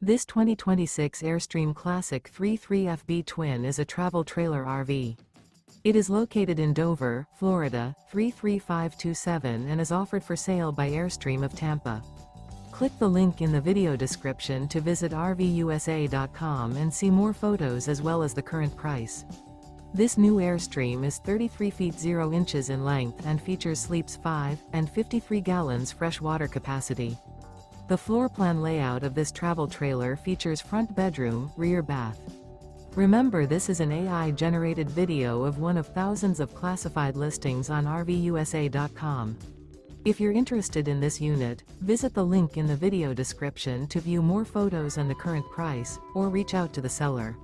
This 2026 Airstream Classic 33FB Twin is a travel trailer RV. It is located in Dover, Florida, 33527 and is offered for sale by Airstream of Tampa. Click the link in the video description to visit RVUSA.com and see more photos as well as the current price. This new Airstream is 33 feet 0 inches in length and features sleeps 5 and 53 gallons fresh water capacity. The floor plan layout of this travel trailer features front bedroom, rear bath. Remember, this is an AI-generated video of one of thousands of classified listings on RVUSA.com. If you're interested in this unit, visit the link in the video description to view more photos and the current price, or reach out to the seller.